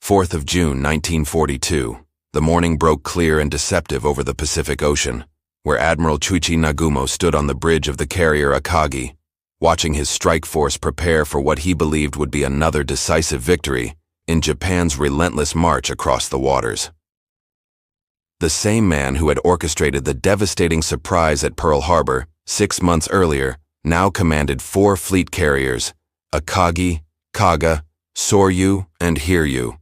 4th of June, 1942. The morning broke clear and deceptive over the Pacific Ocean, where Admiral Chuichi Nagumo stood on the bridge of the carrier Akagi, watching his strike force prepare for what he believed would be another decisive victory in Japan's relentless march across the waters. The same man who had orchestrated the devastating surprise at Pearl Harbor 6 months earlier now commanded 4 fleet carriers, Akagi, Kaga, Soryu, and Hiryu,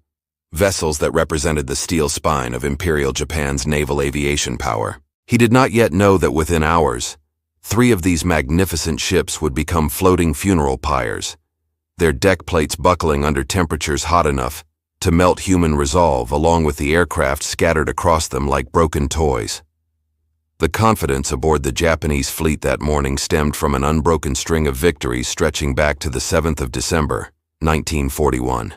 vessels that represented the steel spine of Imperial Japan's naval aviation power. He did not yet know that within hours, 3 of these magnificent ships would become floating funeral pyres, their deck plates buckling under temperatures hot enough to melt human resolve, along with the aircraft scattered across them like broken toys. The confidence aboard the Japanese fleet that morning stemmed from an unbroken string of victories stretching back to the 7th of December, 1941.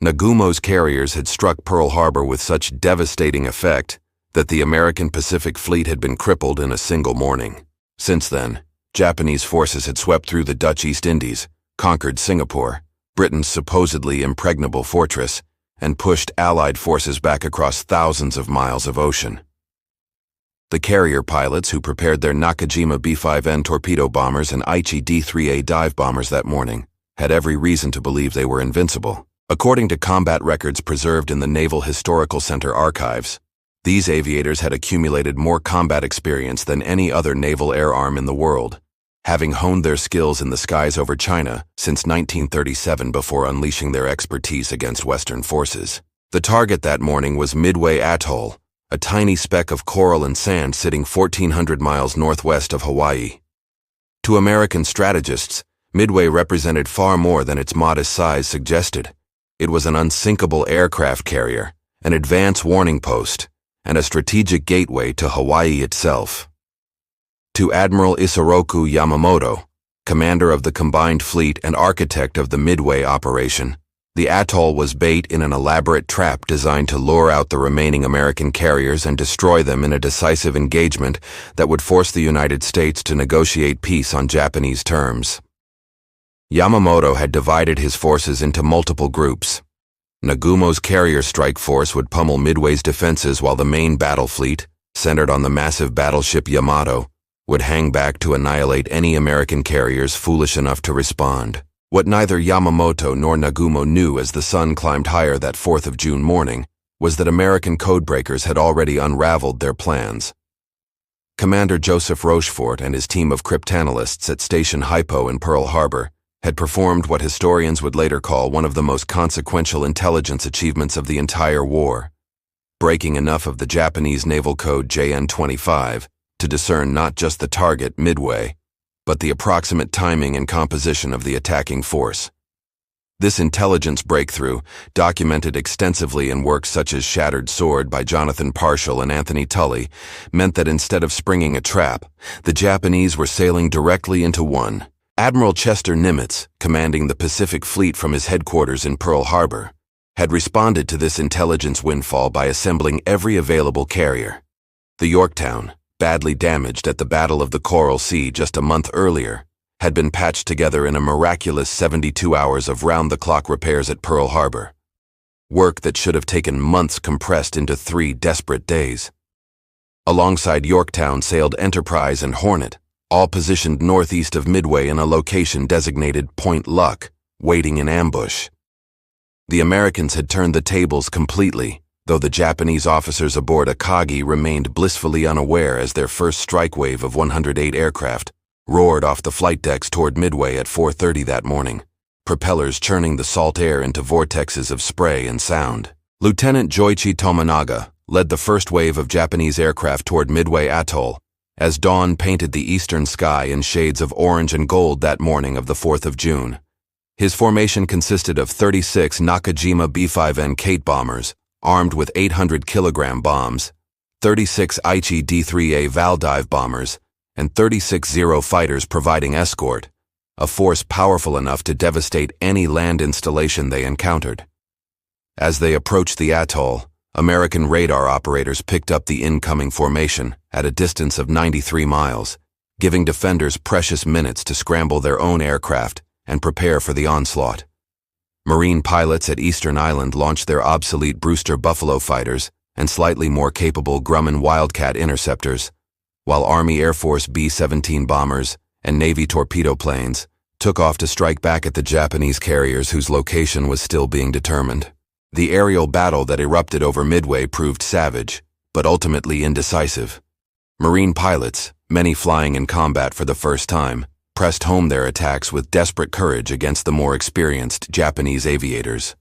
Nagumo's carriers had struck Pearl Harbor with such devastating effect that the American Pacific Fleet had been crippled in a single morning. Since then, Japanese forces had swept through the Dutch East Indies, conquered Singapore, Britain's supposedly impregnable fortress, and pushed Allied forces back across thousands of miles of ocean. The carrier pilots who prepared their Nakajima B-5N torpedo bombers and Aichi D-3A dive bombers that morning had every reason to believe they were invincible. According to combat records preserved in the Naval Historical Center archives, these aviators had accumulated more combat experience than any other naval air arm in the world, having honed their skills in the skies over China since 1937 before unleashing their expertise against Western forces. The target that morning was Midway Atoll, a tiny speck of coral and sand sitting 1,400 miles northwest of Hawaii. To American strategists, Midway represented far more than its modest size suggested. It was an unsinkable aircraft carrier, an advance warning post, and a strategic gateway to Hawaii itself. To Admiral Isoroku Yamamoto, commander of the combined fleet and architect of the Midway operation, the atoll was bait in an elaborate trap designed to lure out the remaining American carriers and destroy them in a decisive engagement that would force the United States to negotiate peace on Japanese terms. Yamamoto had divided his forces into multiple groups. Nagumo's carrier strike force would pummel Midway's defenses while the main battle fleet, centered on the massive battleship Yamato, would hang back to annihilate any American carriers foolish enough to respond. What neither Yamamoto nor Nagumo knew as the sun climbed higher that 4th of June morning was that American codebreakers had already unraveled their plans. Commander Joseph Rochefort and his team of cryptanalysts at Station Hypo in Pearl Harbor had performed what historians would later call one of the most consequential intelligence achievements of the entire war, breaking enough of the Japanese naval code JN-25 to discern not just the target, Midway, but the approximate timing and composition of the attacking force. This intelligence breakthrough, documented extensively in works such as Shattered Sword by Jonathan Parshall and Anthony Tully, meant that instead of springing a trap, the Japanese were sailing directly into one. Admiral Chester Nimitz, commanding the Pacific Fleet from his headquarters in Pearl Harbor, had responded to this intelligence windfall by assembling every available carrier. The Yorktown, badly damaged at the Battle of the Coral Sea just a month earlier, had been patched together in a miraculous 72 hours of round-the-clock repairs at Pearl Harbor. Work that should have taken months compressed into 3 desperate days. Alongside Yorktown sailed Enterprise and Hornet, all positioned northeast of Midway in a location designated Point Luck, waiting in ambush. The Americans had turned the tables completely, though the Japanese officers aboard Akagi remained blissfully unaware as their first strike wave of 108 aircraft roared off the flight decks toward Midway at 4:30 that morning, propellers churning the salt air into vortexes of spray and sound. Lieutenant Joichi Tominaga led the first wave of Japanese aircraft toward Midway Atoll, as dawn painted the eastern sky in shades of orange and gold that morning of the 4th of June. His formation consisted of 36 Nakajima B-5N Kate bombers, armed with 800-kilogram bombs, 36 Aichi D-3A Val dive bombers, and 36 Zero fighters providing escort, a force powerful enough to devastate any land installation they encountered. As they approached the atoll, American radar operators picked up the incoming formation at a distance of 93 miles, giving defenders precious minutes to scramble their own aircraft and prepare for the onslaught. Marine pilots at Eastern Island launched their obsolete Brewster Buffalo fighters and slightly more capable Grumman Wildcat interceptors, while Army Air Force B-17 bombers and Navy torpedo planes took off to strike back at the Japanese carriers whose location was still being determined. The aerial battle that erupted over Midway proved savage, but ultimately indecisive. Marine pilots, many flying in combat for the first time, pressed home their attacks with desperate courage against the more experienced Japanese aviators.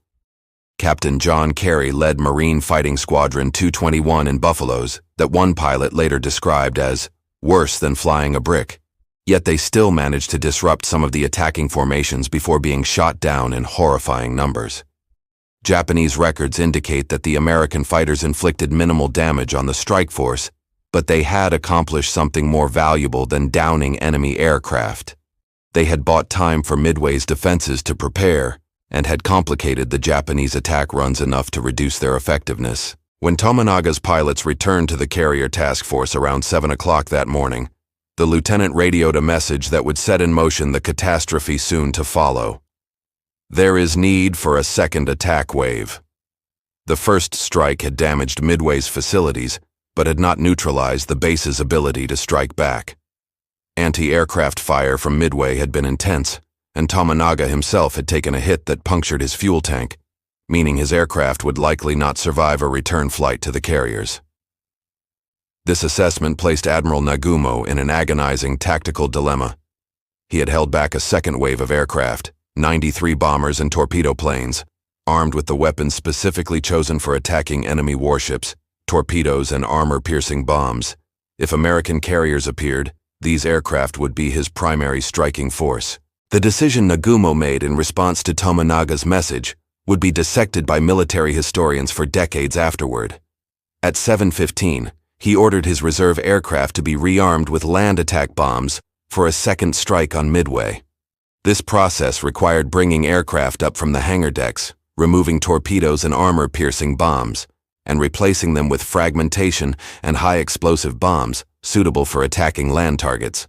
Captain John Carey led Marine Fighting Squadron 221 in Buffaloes that one pilot later described as worse than flying a brick. Yet they still managed to disrupt some of the attacking formations before being shot down in horrifying numbers. Japanese records indicate that the American fighters inflicted minimal damage on the strike force, but they had accomplished something more valuable than downing enemy aircraft. They had bought time for Midway's defenses to prepare, and had complicated the Japanese attack runs enough to reduce their effectiveness. When Tominaga's pilots returned to the carrier task force around 7 o'clock that morning, the lieutenant radioed a message that would set in motion the catastrophe soon to follow. There is need for a second attack wave. The first strike had damaged Midway's facilities, but had not neutralized the base's ability to strike back. Anti-aircraft fire from Midway had been intense, and Tominaga himself had taken a hit that punctured his fuel tank, meaning his aircraft would likely not survive a return flight to the carriers. This assessment placed Admiral Nagumo in an agonizing tactical dilemma. He had held back a second wave of aircraft, 93 bombers and torpedo planes, armed with the weapons specifically chosen for attacking enemy warships, torpedoes and armor-piercing bombs. If American carriers appeared, these aircraft would be his primary striking force. The decision Nagumo made in response to Tominaga's message would be dissected by military historians for decades afterward. At 7:15, he ordered his reserve aircraft to be rearmed with land attack bombs for a second strike on Midway. This process required bringing aircraft up from the hangar decks, removing torpedoes and armor-piercing bombs, and replacing them with fragmentation and high-explosive bombs suitable for attacking land targets.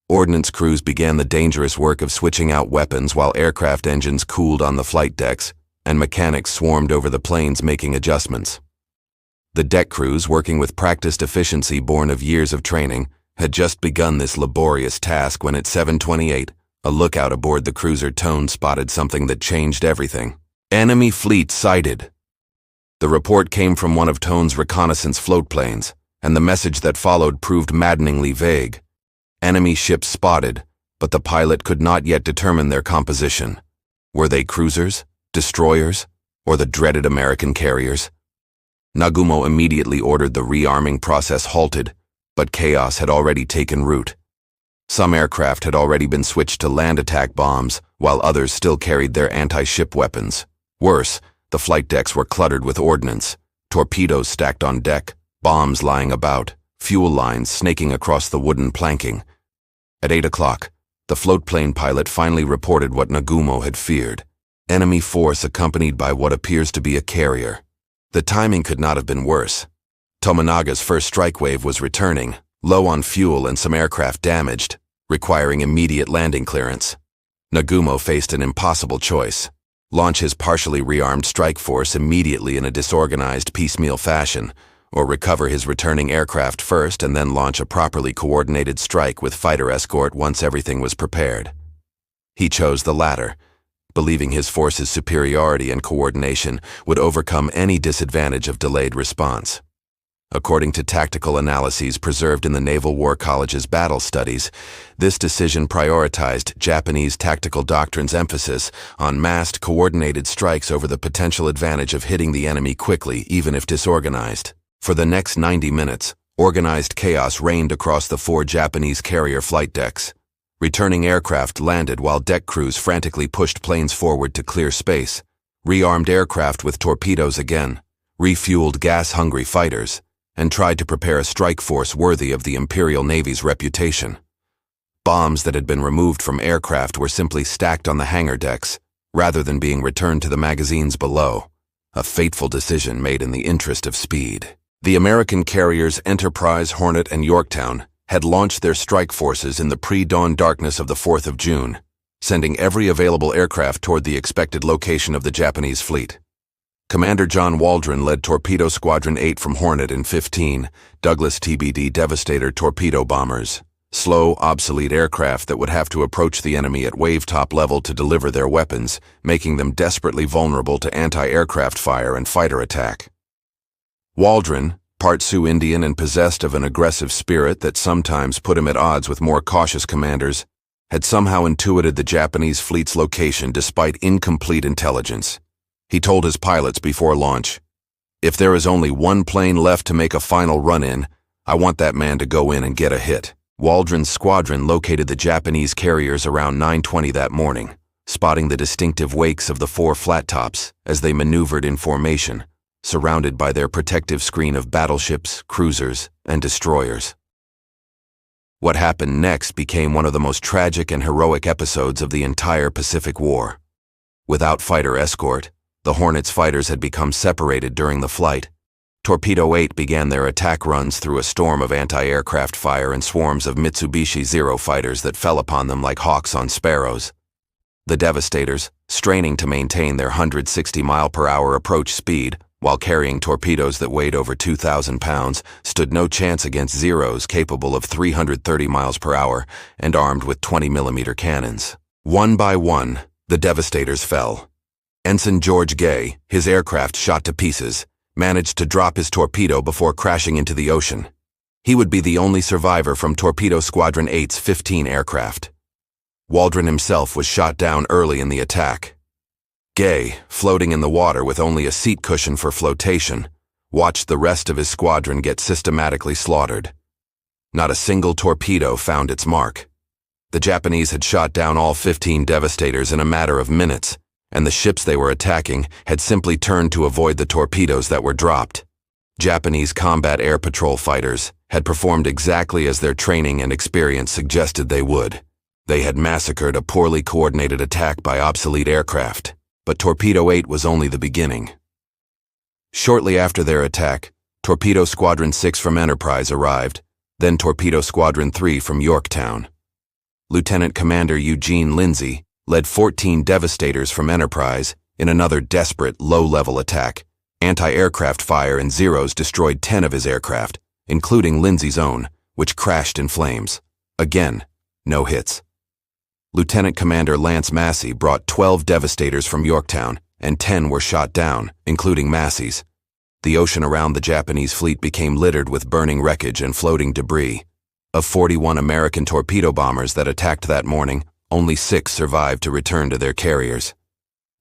Ordnance crews began the dangerous work of switching out weapons while aircraft engines cooled on the flight decks, and mechanics swarmed over the planes making adjustments. The deck crews, working with practiced efficiency born of years of training, had just begun this laborious task when at 7:28, a lookout aboard the cruiser Tone spotted something that changed everything. Enemy fleet sighted. The report came from one of Tone's reconnaissance float planes, and the message that followed proved maddeningly vague. Enemy ships spotted, but the pilot could not yet determine their composition. Were they cruisers, destroyers, or the dreaded American carriers? Nagumo immediately ordered the rearming process halted, but chaos had already taken root. Some aircraft had already been switched to land attack bombs, while others still carried their anti-ship weapons. Worse, the flight decks were cluttered with ordnance, torpedoes stacked on deck, bombs lying about, fuel lines snaking across the wooden planking. At 8 o'clock, the floatplane pilot finally reported what Nagumo had feared: enemy force accompanied by what appears to be a carrier. The timing could not have been worse. Tominaga's first strike wave was returning, low on fuel and some aircraft damaged, requiring immediate landing clearance. Nagumo faced an impossible choice: launch his partially rearmed strike force immediately in a disorganized piecemeal fashion, or recover his returning aircraft first and then launch a properly coordinated strike with fighter escort once everything was prepared. He chose the latter, believing his force's superiority and coordination would overcome any disadvantage of delayed response. According to tactical analyses preserved in the Naval War College's battle studies, this decision prioritized Japanese tactical doctrine's emphasis on massed, coordinated strikes over the potential advantage of hitting the enemy quickly, even if disorganized. For the next 90 minutes, organized chaos reigned across the 4 Japanese carrier flight decks. Returning aircraft landed while deck crews frantically pushed planes forward to clear space, rearmed aircraft with torpedoes again, refueled gas-hungry fighters, and tried to prepare a strike force worthy of the Imperial Navy's reputation. Bombs that had been removed from aircraft were simply stacked on the hangar decks, rather than being returned to the magazines below, a fateful decision made in the interest of speed. The American carriers Enterprise, Hornet, and Yorktown had launched their strike forces in the pre-dawn darkness of the 4th of June, sending every available aircraft toward the expected location of the Japanese fleet. Commander John Waldron led Torpedo Squadron 8 from Hornet and 15, Douglas TBD Devastator torpedo bombers, slow, obsolete aircraft that would have to approach the enemy at wave-top level to deliver their weapons, making them desperately vulnerable to anti-aircraft fire and fighter attack. Waldron, part Sioux Indian and possessed of an aggressive spirit that sometimes put him at odds with more cautious commanders, had somehow intuited the Japanese fleet's location despite incomplete intelligence. He told his pilots before launch, "If there is only one plane left to make a final run-in, I want that man to go in and get a hit." Waldron's squadron located the Japanese carriers around 9:20 that morning, spotting the distinctive wakes of the 4 flat tops as they maneuvered in formation, surrounded by their protective screen of battleships, cruisers, and destroyers. What happened next became one of the most tragic and heroic episodes of the entire Pacific War. Without fighter escort, the Hornet's fighters had become separated during the flight. Torpedo 8 began their attack runs through a storm of anti-aircraft fire and swarms of Mitsubishi Zero fighters that fell upon them like hawks on sparrows. The Devastators, straining to maintain their 160-mile-per-hour approach speed while carrying torpedoes that weighed over 2,000 pounds, stood no chance against Zeros capable of 330 miles per hour and armed with 20-millimeter cannons. One by one, the Devastators fell. Ensign George Gay, his aircraft shot to pieces, managed to drop his torpedo before crashing into the ocean. He would be the only survivor from Torpedo Squadron 8's 15 aircraft. Waldron himself was shot down early in the attack. Gay, floating in the water with only a seat cushion for flotation, watched the rest of his squadron get systematically slaughtered. Not a single torpedo found its mark. The Japanese had shot down all 15 Devastators in a matter of minutes, and the ships they were attacking had simply turned to avoid the torpedoes that were dropped. Japanese combat air patrol fighters had performed exactly as their training and experience suggested they would. They had massacred a poorly coordinated attack by obsolete aircraft, but Torpedo 8 was only the beginning. Shortly after their attack, Torpedo Squadron 6 from Enterprise arrived, then Torpedo Squadron 3 from Yorktown. Lieutenant Commander Eugene Lindsay led 14 Devastators from Enterprise in another desperate, low-level attack. Anti-aircraft fire and Zeros destroyed 10 of his aircraft, including Lindsay's own, which crashed in flames. Again, no hits. Lieutenant Commander Lance Massey brought 12 Devastators from Yorktown, and 10 were shot down, including Massey's. The ocean around the Japanese fleet became littered with burning wreckage and floating debris. Of 41 American torpedo bombers that attacked that morning, only 6 survived to return to their carriers.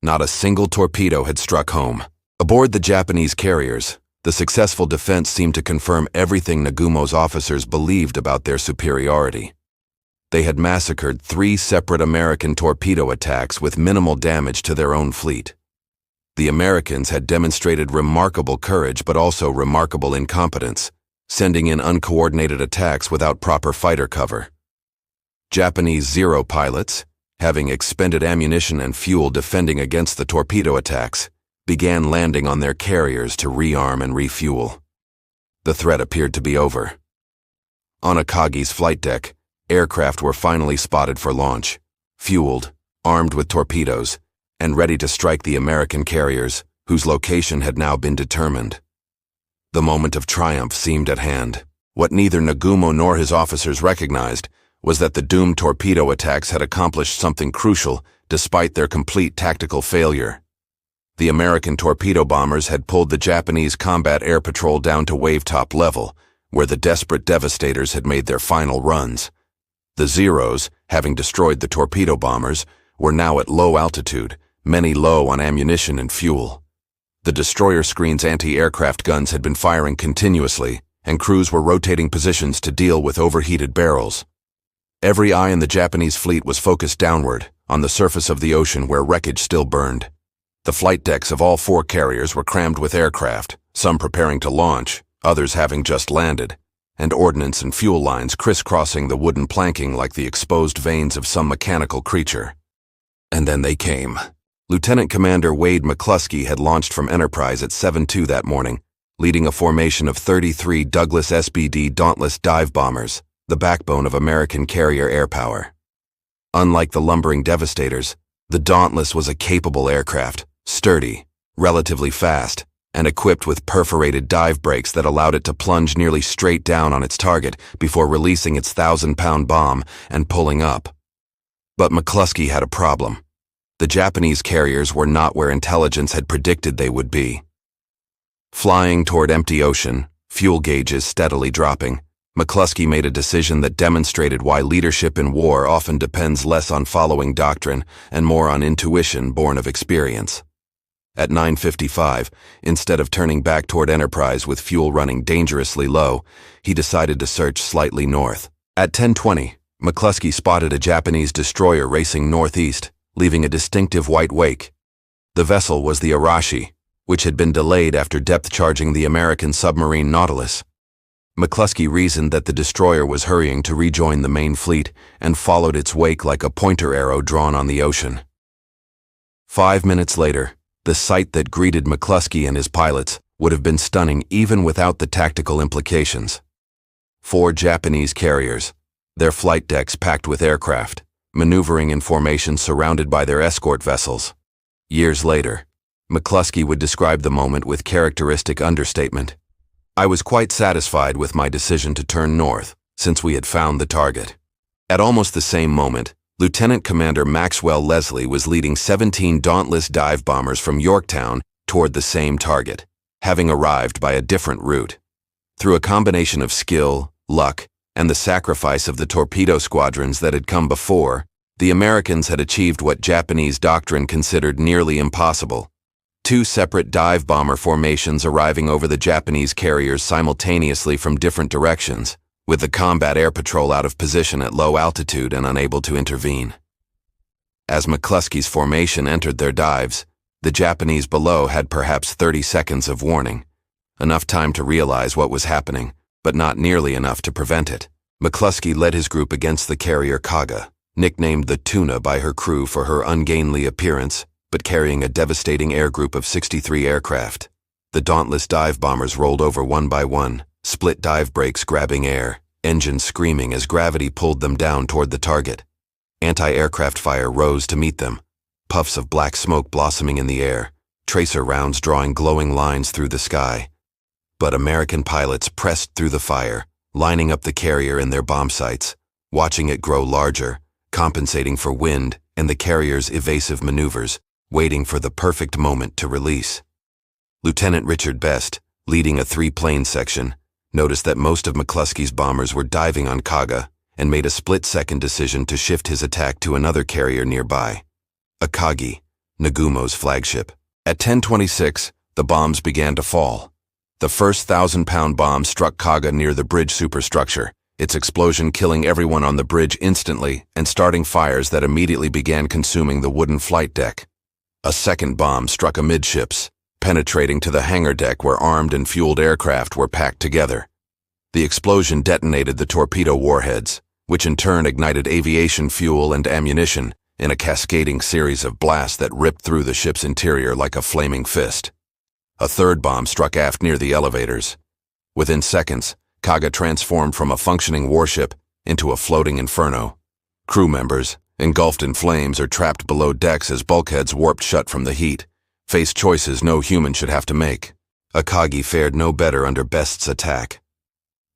Not a single torpedo had struck home. Aboard the Japanese carriers, the successful defense seemed to confirm everything Nagumo's officers believed about their superiority. They had massacred 3 separate American torpedo attacks with minimal damage to their own fleet. The Americans had demonstrated remarkable courage but also remarkable incompetence, sending in uncoordinated attacks without proper fighter cover. Japanese Zero pilots, having expended ammunition and fuel defending against the torpedo attacks, began landing on their carriers to rearm and refuel. The threat appeared to be over. On Akagi's flight deck, aircraft were finally spotted for launch, fueled, armed with torpedoes, and ready to strike the American carriers, whose location had now been determined. The moment of triumph seemed at hand. What neither Nagumo nor his officers recognized was that the doomed torpedo attacks had accomplished something crucial despite their complete tactical failure. The American torpedo bombers had pulled the Japanese combat air patrol down to wave-top level, where the desperate Devastators had made their final runs. The Zeros, having destroyed the torpedo bombers, were now at low altitude, many low on ammunition and fuel. The destroyer screen's anti-aircraft guns had been firing continuously, and crews were rotating positions to deal with overheated barrels. Every eye in the Japanese fleet was focused downward, on the surface of the ocean where wreckage still burned. The flight decks of all 4 carriers were crammed with aircraft, some preparing to launch, others having just landed, and ordnance and fuel lines crisscrossing the wooden planking like the exposed veins of some mechanical creature. And then they came. Lieutenant Commander Wade McCluskey had launched from Enterprise at 7:02 that morning, leading a formation of 33 Douglas SBD Dauntless dive bombers, the backbone of American carrier air power. Unlike the lumbering Devastators, the Dauntless was a capable aircraft, sturdy, relatively fast, and equipped with perforated dive brakes that allowed it to plunge nearly straight down on its target before releasing its 1,000-pound bomb and pulling up. But McCluskey had a problem. The Japanese carriers were not where intelligence had predicted they would be. Flying toward empty ocean, fuel gauges steadily dropping, McCluskey made a decision that demonstrated why leadership in war often depends less on following doctrine and more on intuition born of experience. At 9:55, instead of turning back toward Enterprise with fuel running dangerously low, he decided to search slightly north. At 10:20, McCluskey spotted a Japanese destroyer racing northeast, leaving a distinctive white wake. The vessel was the Arashi, which had been delayed after depth-charging the American submarine Nautilus. McCluskey reasoned that the destroyer was hurrying to rejoin the main fleet and followed its wake like a pointer arrow drawn on the ocean. 5 minutes later, the sight that greeted McCluskey and his pilots would have been stunning even without the tactical implications. 4 Japanese carriers, their flight decks packed with aircraft, maneuvering in formation surrounded by their escort vessels. Years later, McCluskey would describe the moment with characteristic understatement. "I was quite satisfied with my decision to turn north, since we had found the target." At almost the same moment, Lieutenant Commander Maxwell Leslie was leading 17 Dauntless dive bombers from Yorktown toward the same target, having arrived by a different route. Through a combination of skill, luck, and the sacrifice of the torpedo squadrons that had come before, the Americans had achieved what Japanese doctrine considered nearly impossible. 2 separate dive bomber formations arriving over the Japanese carriers simultaneously from different directions, with the combat air patrol out of position at low altitude and unable to intervene. As McCluskey's formation entered their dives, the Japanese below had perhaps 30 seconds of warning, enough time to realize what was happening, but not nearly enough to prevent it. McCluskey led his group against the carrier Kaga, nicknamed the Tuna by her crew for her ungainly appearance, but carrying a devastating air group of 63 aircraft. The Dauntless dive bombers rolled over one by one, split dive brakes grabbing air, engines screaming as gravity pulled them down toward the target. Anti-aircraft fire rose to meet them, puffs of black smoke blossoming in the air, tracer rounds drawing glowing lines through the sky. But American pilots pressed through the fire, lining up the carrier in their bomb sights, watching it grow larger, compensating for wind and the carrier's evasive maneuvers, waiting for the perfect moment to release. Lieutenant Richard Best, leading a 3-plane section, noticed that most of McCluskey's bombers were diving on Kaga and made a split-second decision to shift his attack to another carrier nearby, Akagi, Nagumo's flagship. At 10:26, the bombs began to fall. The first 1,000-pound bomb struck Kaga near the bridge superstructure, its explosion killing everyone on the bridge instantly and starting fires that immediately began consuming the wooden flight deck. A second bomb struck amidships, penetrating to the hangar deck where armed and fueled aircraft were packed together. The explosion detonated the torpedo warheads, which in turn ignited aviation fuel and ammunition in a cascading series of blasts that ripped through the ship's interior like a flaming fist. A third bomb struck aft near the elevators. Within seconds, Kaga transformed from a functioning warship into a floating inferno. Crew members, engulfed in flames or trapped below decks as bulkheads warped shut from the heat, faced choices no human should have to make. Akagi fared no better under Best's attack.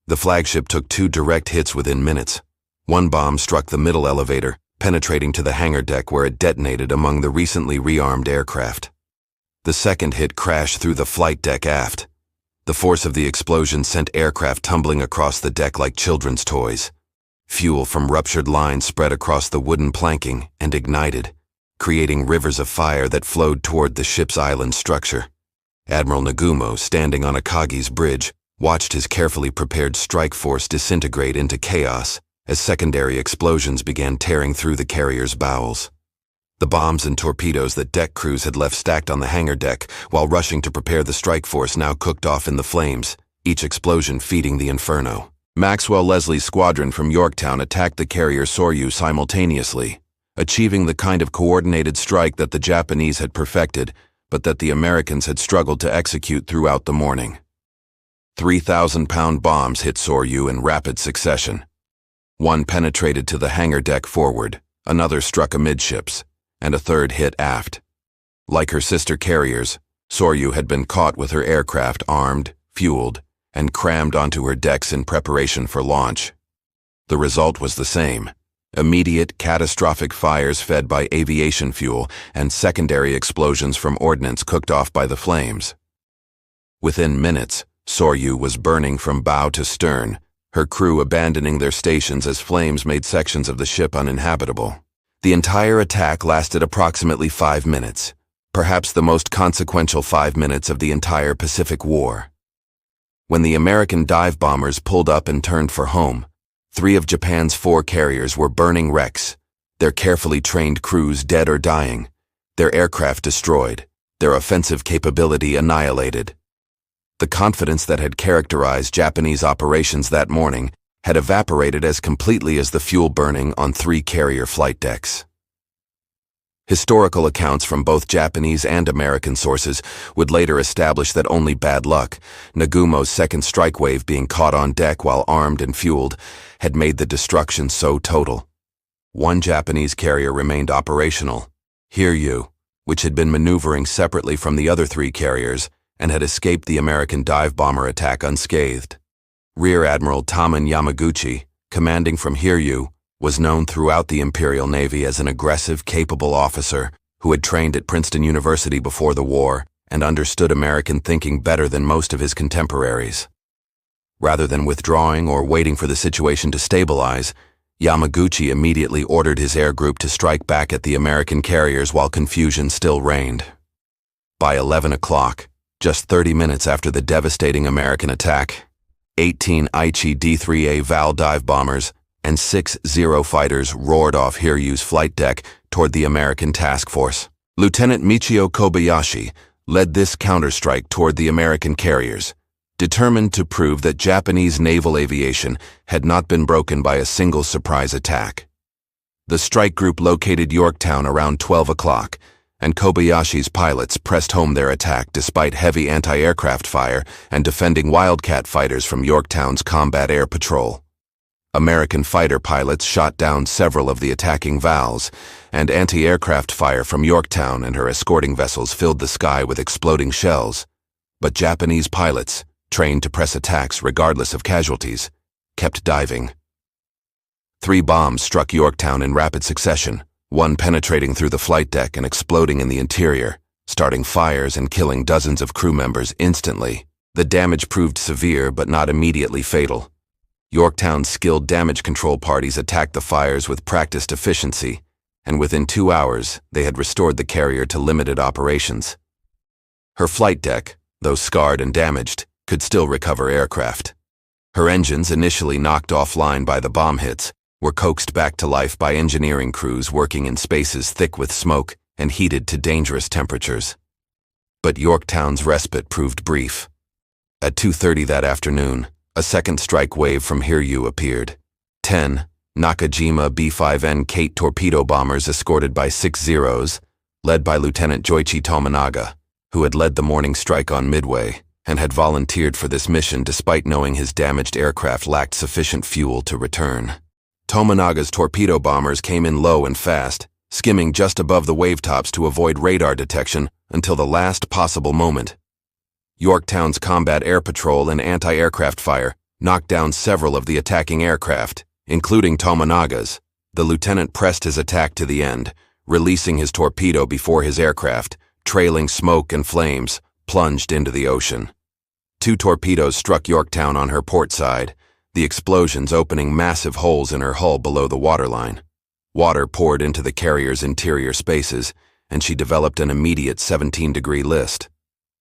The flagship took 2 direct hits within minutes. One bomb struck the middle elevator, penetrating to the hangar deck where it detonated among the recently rearmed aircraft. The second hit crashed through the flight deck aft. The force of the explosion sent aircraft tumbling across the deck like children's toys. Fuel from ruptured lines spread across the wooden planking and ignited, creating rivers of fire that flowed toward the ship's island structure. Admiral Nagumo, standing on Akagi's bridge, watched his carefully prepared strike force disintegrate into chaos as secondary explosions began tearing through the carrier's bowels. The bombs and torpedoes that deck crews had left stacked on the hangar deck while rushing to prepare the strike force now cooked off in the flames, each explosion feeding the inferno. Maxwell Leslie's squadron from Yorktown attacked the carrier Soryu simultaneously, achieving the kind of coordinated strike that the Japanese had perfected, but that the Americans had struggled to execute throughout the morning. 3,000-pound bombs hit Soryu in rapid succession. One penetrated to the hangar deck forward, another struck amidships, and a third hit aft. Like her sister carriers, Soryu had been caught with her aircraft armed, fueled, and crammed onto her decks in preparation for launch. The result was the same: immediate, catastrophic fires fed by aviation fuel and secondary explosions from ordnance cooked off by the flames. Within minutes, Soryu was burning from bow to stern, her crew abandoning their stations as flames made sections of the ship uninhabitable. The entire attack lasted approximately 5 minutes, perhaps the most consequential 5 minutes of the entire Pacific War. When the American dive bombers pulled up and turned for home, 3 of Japan's 4 carriers were burning wrecks, their carefully trained crews dead or dying, their aircraft destroyed, their offensive capability annihilated. The confidence that had characterized Japanese operations that morning had evaporated as completely as the fuel burning on 3 carrier flight decks. Historical accounts from both Japanese and American sources would later establish that only bad luck, Nagumo's second strike wave being caught on deck while armed and fueled, had made the destruction so total. 1 Japanese carrier remained operational, Hiryu, which had been maneuvering separately from the other 3 carriers and had escaped the American dive bomber attack unscathed. Rear Admiral Taman Yamaguchi, commanding from Hiryu, was known throughout the Imperial Navy as an aggressive, capable officer who had trained at Princeton University before the war and understood American thinking better than most of his contemporaries. Rather than withdrawing or waiting for the situation to stabilize, Yamaguchi immediately ordered his air group to strike back at the American carriers while confusion still reigned. By 11 o'clock, just 30 minutes after the devastating American attack, 18 Aichi D-3A Val dive bombers and 6 Zero fighters roared off Hiryu's flight deck toward the American task force. Lieutenant Michio Kobayashi led this counterstrike toward the American carriers, determined to prove that Japanese naval aviation had not been broken by a single surprise attack. The strike group located Yorktown around 12 o'clock, and Kobayashi's pilots pressed home their attack despite heavy anti-aircraft fire and defending Wildcat fighters from Yorktown's combat air patrol. American fighter pilots shot down several of the attacking Vals, and anti-aircraft fire from Yorktown and her escorting vessels filled the sky with exploding shells. But Japanese pilots, trained to press attacks regardless of casualties, kept diving. 3 bombs struck Yorktown in rapid succession, one penetrating through the flight deck and exploding in the interior, starting fires and killing dozens of crew members instantly. The damage proved severe but not immediately fatal. Yorktown's skilled damage control parties attacked the fires with practiced efficiency, and within 2 hours they had restored the carrier to limited operations. Her flight deck, though scarred and damaged, could still recover aircraft. Her engines, initially knocked offline by the bomb hits, were coaxed back to life by engineering crews working in spaces thick with smoke and heated to dangerous temperatures. But Yorktown's respite proved brief. At 2:30 that afternoon, a second strike wave from Hiryu appeared. 10 Nakajima B-5N Kate torpedo bombers escorted by 6 Zeros, led by Lieutenant Joichi Tominaga, who had led the morning strike on Midway and had volunteered for this mission despite knowing his damaged aircraft lacked sufficient fuel to return. Tominaga's torpedo bombers came in low and fast, skimming just above the wavetops to avoid radar detection until the last possible moment. Yorktown's combat air patrol and anti-aircraft fire knocked down several of the attacking aircraft, including Tominaga's. The lieutenant pressed his attack to the end, releasing his torpedo before his aircraft, trailing smoke and flames, plunged into the ocean. 2 torpedoes struck Yorktown on her port side, the explosions opening massive holes in her hull below the waterline. Water poured into the carrier's interior spaces, and she developed an immediate 17-degree list.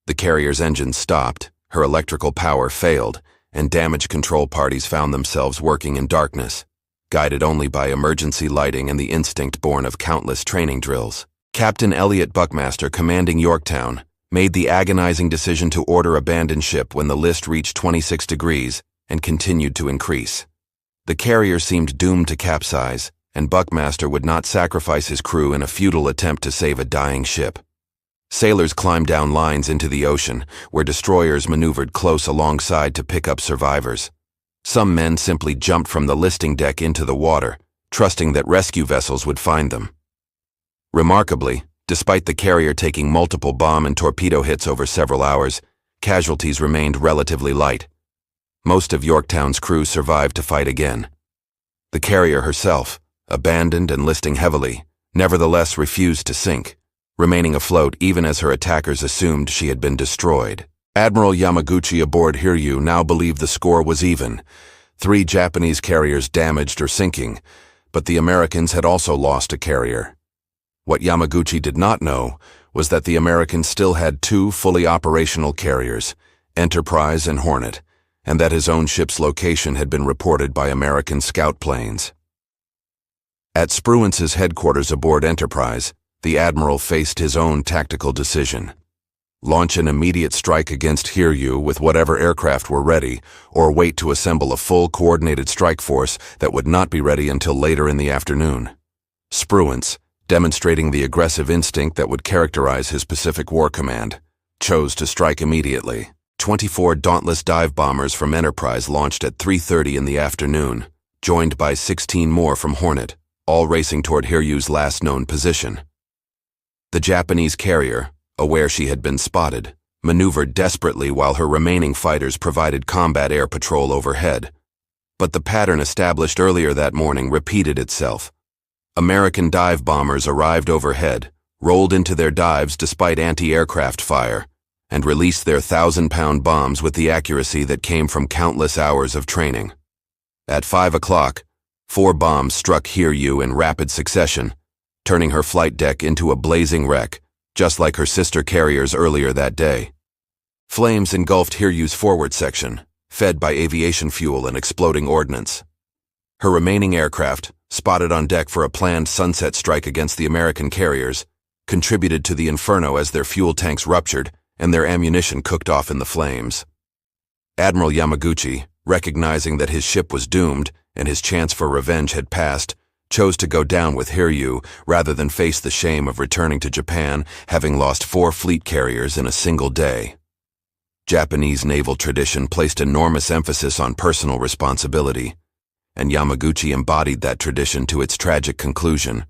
The carrier's engines stopped, her electrical power failed, and damage control parties found themselves working in darkness, guided only by emergency lighting and the instinct born of countless training drills. Captain Elliot Buckmaster, commanding Yorktown, made the agonizing decision to order abandon ship when the list reached 26 degrees and continued to increase. The carrier seemed doomed to capsize, and Buckmaster would not sacrifice his crew in a futile attempt to save a dying ship. Sailors climbed down lines into the ocean, where destroyers maneuvered close alongside to pick up survivors. Some men simply jumped from the listing deck into the water, trusting that rescue vessels would find them. Remarkably, despite the carrier taking multiple bomb and torpedo hits over several hours, casualties remained relatively light. Most of Yorktown's crew survived to fight again. The carrier herself, abandoned and listing heavily, nevertheless refused to sink, remaining afloat even as her attackers assumed she had been destroyed. Admiral Yamaguchi aboard Hiryu now believed the score was even, 3 Japanese carriers damaged or sinking, but the Americans had also lost a carrier. What Yamaguchi did not know was that the Americans still had 2 fully operational carriers, Enterprise and Hornet, and that his own ship's location had been reported by American scout planes. At Spruance's headquarters aboard Enterprise, the Admiral faced his own tactical decision. Launch an immediate strike against Hiryu with whatever aircraft were ready, or wait to assemble a full coordinated strike force that would not be ready until later in the afternoon. Spruance, demonstrating the aggressive instinct that would characterize his Pacific War Command, chose to strike immediately. 24 Dauntless dive bombers from Enterprise launched at 3:30 in the afternoon, joined by 16 more from Hornet, all racing toward Hiryu's last known position. The Japanese carrier, aware she had been spotted, maneuvered desperately while her remaining fighters provided combat air patrol overhead. But the pattern established earlier that morning repeated itself. American dive bombers arrived overhead, rolled into their dives despite anti-aircraft fire, and released their 1,000-pound bombs with the accuracy that came from countless hours of training. At 5 o'clock, 4 bombs struck Hiryu in rapid succession, turning her flight deck into a blazing wreck, just like her sister carriers earlier that day. Flames engulfed Hiryu's forward section, fed by aviation fuel and exploding ordnance. Her remaining aircraft, spotted on deck for a planned sunset strike against the American carriers, contributed to the inferno as their fuel tanks ruptured and their ammunition cooked off in the flames. Admiral Yamaguchi, recognizing that his ship was doomed and his chance for revenge had passed, chose to go down with Hiryu rather than face the shame of returning to Japan, having lost 4 fleet carriers in a single day. Japanese naval tradition placed enormous emphasis on personal responsibility, and Yamaguchi embodied that tradition to its tragic conclusion,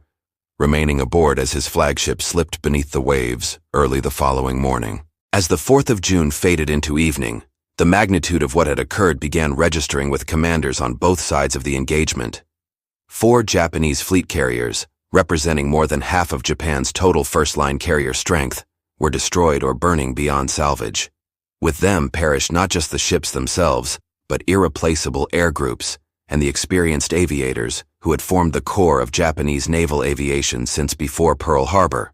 remaining aboard as his flagship slipped beneath the waves early the following morning. As the 4th of June faded into evening, the magnitude of what had occurred began registering with commanders on both sides of the engagement. 4 Japanese fleet carriers, representing more than half of Japan's total first-line carrier strength, were destroyed or burning beyond salvage. With them perished not just the ships themselves, but irreplaceable air groups and the experienced aviators who had formed the core of Japanese naval aviation since before Pearl Harbor.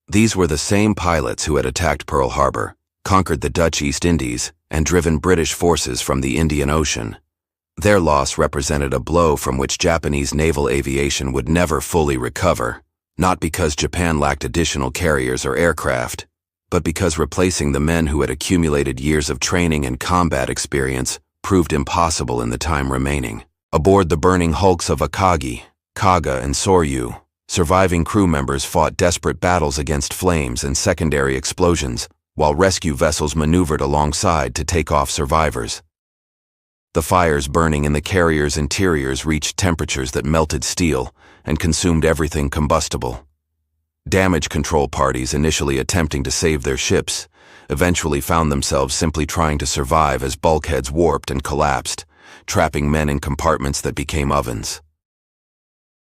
These were the same pilots who had attacked Pearl Harbor, conquered the Dutch East Indies, and driven British forces from the Indian Ocean. Their loss represented a blow from which Japanese naval aviation would never fully recover, not because Japan lacked additional carriers or aircraft, but because replacing the men who had accumulated years of training and combat experience proved impossible in the time remaining. Aboard the burning hulks of Akagi, Kaga, and Soryu, surviving crew members fought desperate battles against flames and secondary explosions, while rescue vessels maneuvered alongside to take off survivors. The fires burning in the carrier's interiors reached temperatures that melted steel and consumed everything combustible. Damage control parties initially attempting to save their ships eventually found themselves simply trying to survive as bulkheads warped and collapsed, trapping men in compartments that became ovens.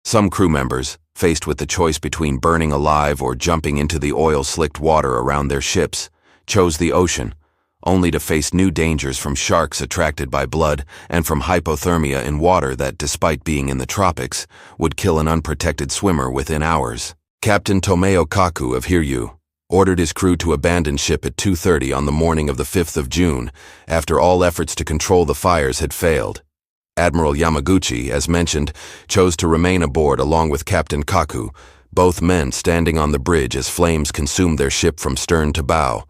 Some crew members, faced with the choice between burning alive or jumping into the oil-slicked water around their ships, chose the ocean, only to face new dangers from sharks attracted by blood and from hypothermia in water that, despite being in the tropics, would kill an unprotected swimmer within hours. Captain Tomeo Kaku of Hiryu ordered his crew to abandon ship at 2:30 on the morning of the 5th of June, after all efforts to control the fires had failed. Admiral Yamaguchi, as mentioned, chose to remain aboard along with Captain Kaku, both men standing on the bridge as flames consumed their ship from stern to bow.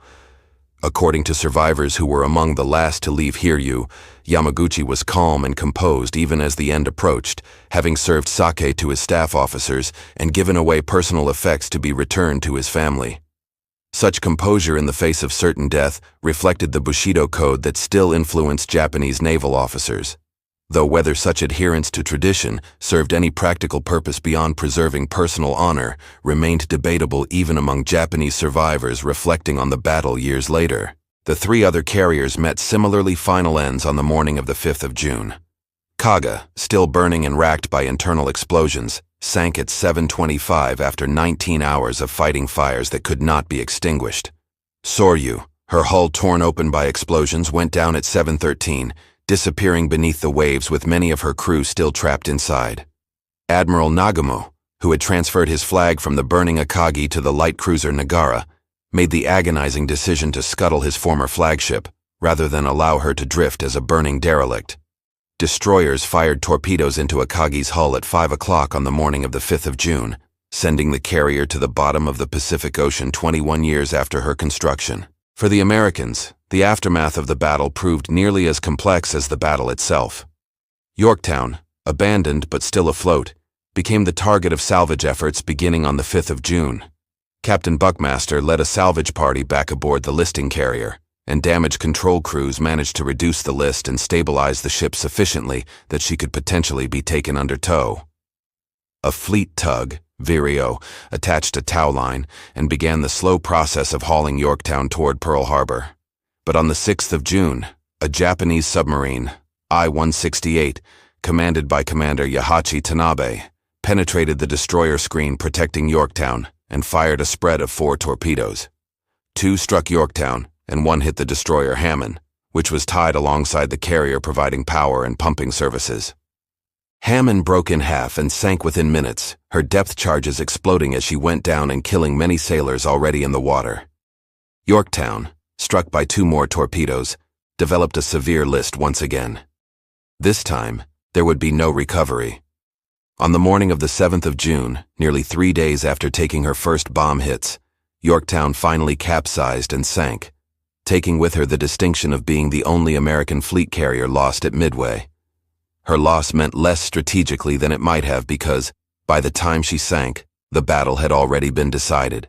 According to survivors who were among the last to leave Hiryu, Yamaguchi was calm and composed even as the end approached, having served sake to his staff officers and given away personal effects to be returned to his family. Such composure in the face of certain death reflected the Bushido code that still influenced Japanese naval officers. though whether such adherence to tradition served any practical purpose beyond preserving personal honor remained debatable even among Japanese survivors reflecting on the battle years later. The three other carriers met similarly final ends on the morning of the 5th of June. Kaga, still burning and racked by internal explosions, sank at 7:25 after 19 hours of fighting fires that could not be extinguished. Soryu, her hull torn open by explosions, went down at 7:13, disappearing beneath the waves with many of her crew still trapped inside. Admiral Nagumo, who had transferred his flag from the burning Akagi to the light cruiser Nagara, made the agonizing decision to scuttle his former flagship, rather than allow her to drift as a burning derelict. Destroyers fired torpedoes into Akagi's hull at 5 o'clock on the morning of the 5th of June, sending the carrier to the bottom of the Pacific Ocean 21 years after her construction. For the Americans, the aftermath of the battle proved nearly as complex as the battle itself. Yorktown, abandoned but still afloat, became the target of salvage efforts beginning on the 5th of June. Captain Buckmaster led a salvage party back aboard the listing carrier, and damage control crews managed to reduce the list and stabilize the ship sufficiently that she could potentially be taken under tow. A fleet tug, Vireo, attached a tow line and began the slow process of hauling Yorktown toward Pearl Harbor. But on the 6th of June, a Japanese submarine, I-168, commanded by Commander Yahachi Tanabe, penetrated the destroyer screen protecting Yorktown and fired a spread of 4 torpedoes. 2 struck Yorktown, and 1 hit the destroyer Hammond, which was tied alongside the carrier providing power and pumping services. Hammond broke in half and sank within minutes, her depth charges exploding as she went down and killing many sailors already in the water. Yorktown, struck by 2 more torpedoes, developed a severe list once again. This time, there would be no recovery. On the morning of the 7th of June, nearly 3 days after taking her first bomb hits, Yorktown finally capsized and sank, taking with her the distinction of being the only American fleet carrier lost at Midway. Her loss meant less strategically than it might have because, by the time she sank, the battle had already been decided.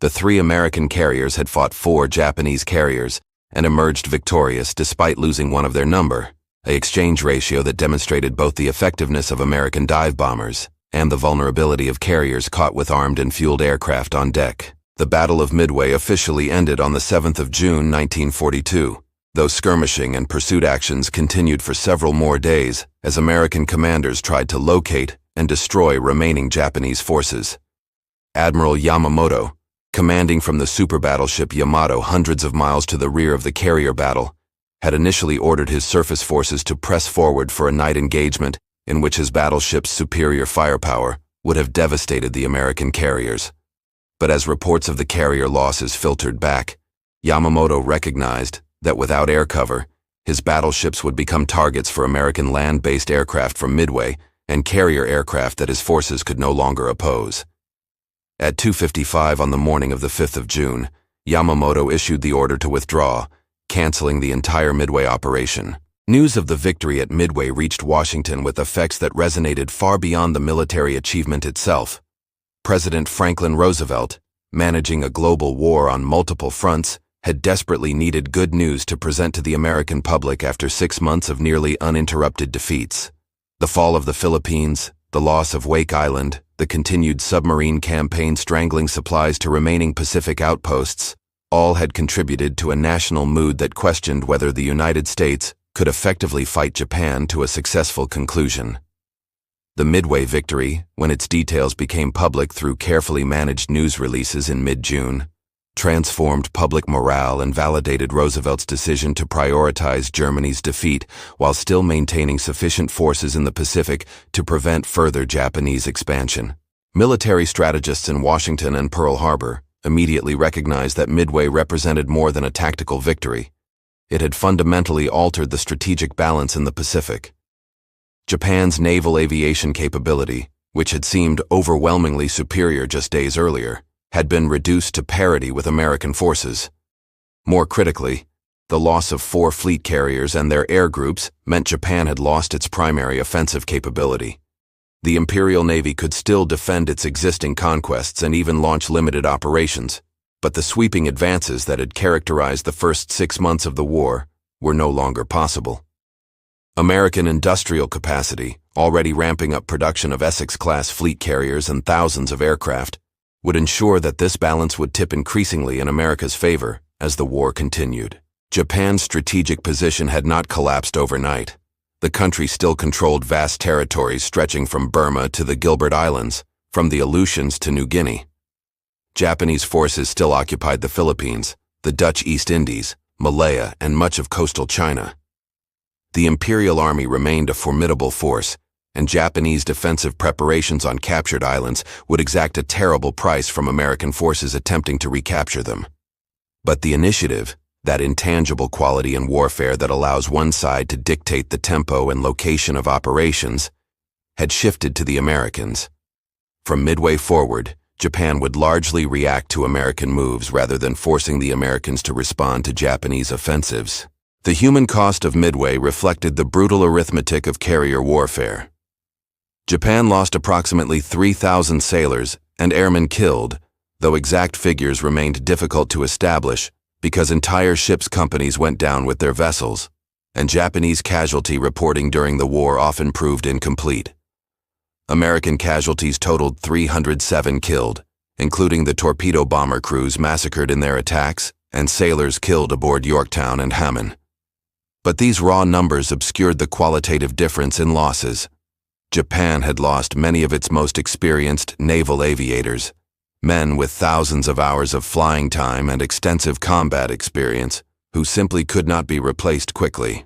The 3 American carriers had fought 4 Japanese carriers and emerged victorious despite losing one of their number, an exchange ratio that demonstrated both the effectiveness of American dive bombers and the vulnerability of carriers caught with armed and fueled aircraft on deck. The Battle of Midway officially ended on the 7th of June 1942, though skirmishing and pursuit actions continued for several more days as American commanders tried to locate and destroy remaining Japanese forces. Admiral Yamamoto, commanding from the super battleship Yamato hundreds of miles to the rear of the carrier battle, had initially ordered his surface forces to press forward for a night engagement in which his battleship's superior firepower would have devastated the American carriers. But as reports of the carrier losses filtered back, Yamamoto recognized that without air cover, his battleships would become targets for American land-based aircraft from Midway and carrier aircraft that his forces could no longer oppose. At 2:55 on the morning of the 5th of June, Yamamoto issued the order to withdraw, canceling the entire Midway operation. News of the victory at Midway reached Washington with effects that resonated far beyond the military achievement itself. President Franklin Roosevelt, managing a global war on multiple fronts, had desperately needed good news to present to the American public after 6 months of nearly uninterrupted defeats. The fall of the Philippines, the loss of Wake Island, the continued submarine campaign strangling supplies to remaining Pacific outposts, all had contributed to a national mood that questioned whether the United States could effectively fight Japan to a successful conclusion. The Midway victory, when its details became public through carefully managed news releases in mid-June, transformed public morale and validated Roosevelt's decision to prioritize Germany's defeat while still maintaining sufficient forces in the Pacific to prevent further Japanese expansion. Military strategists in Washington and Pearl Harbor immediately recognized that Midway represented more than a tactical victory. It had fundamentally altered the strategic balance in the Pacific. Japan's naval aviation capability, which had seemed overwhelmingly superior just days earlier, had been reduced to parity with American forces. More critically, the loss of 4 fleet carriers and their air groups meant Japan had lost its primary offensive capability. The Imperial Navy could still defend its existing conquests and even launch limited operations, but the sweeping advances that had characterized the first 6 months of the war were no longer possible. American industrial capacity, already ramping up production of Essex-class fleet carriers and thousands of aircraft, would ensure that this balance would tip increasingly in America's favor as the war continued. Japan's strategic position had not collapsed overnight. The country still controlled vast territories stretching from Burma to the Gilbert Islands, from the Aleutians to New Guinea. Japanese forces still occupied the Philippines, the Dutch East Indies, Malaya, and much of coastal China. The Imperial Army remained a formidable force, and Japanese defensive preparations on captured islands would exact a terrible price from American forces attempting to recapture them. But the initiative, that intangible quality in warfare that allows one side to dictate the tempo and location of operations, had shifted to the Americans. From Midway forward, Japan would largely react to American moves rather than forcing the Americans to respond to Japanese offensives. The human cost of Midway reflected the brutal arithmetic of carrier warfare. Japan lost approximately 3,000 sailors and airmen killed, though exact figures remained difficult to establish because entire ships' companies went down with their vessels, and Japanese casualty reporting during the war often proved incomplete. American casualties totaled 307 killed, including the torpedo bomber crews massacred in their attacks and sailors killed aboard Yorktown and Hammond. But these raw numbers obscured the qualitative difference in losses. Japan had lost many of its most experienced naval aviators, men with thousands of hours of flying time and extensive combat experience, who simply could not be replaced quickly.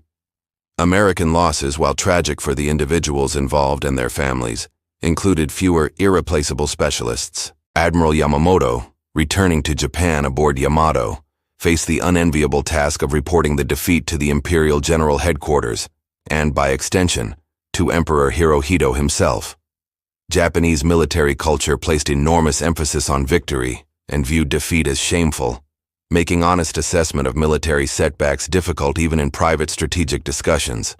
American losses, while tragic for the individuals involved and their families, included fewer irreplaceable specialists. Admiral Yamamoto, returning to Japan aboard Yamato, faced the unenviable task of reporting the defeat to the Imperial General Headquarters, and, by extension, to Emperor Hirohito himself. Japanese military culture placed enormous emphasis on victory and viewed defeat as shameful, making honest assessment of military setbacks difficult even in private strategic discussions.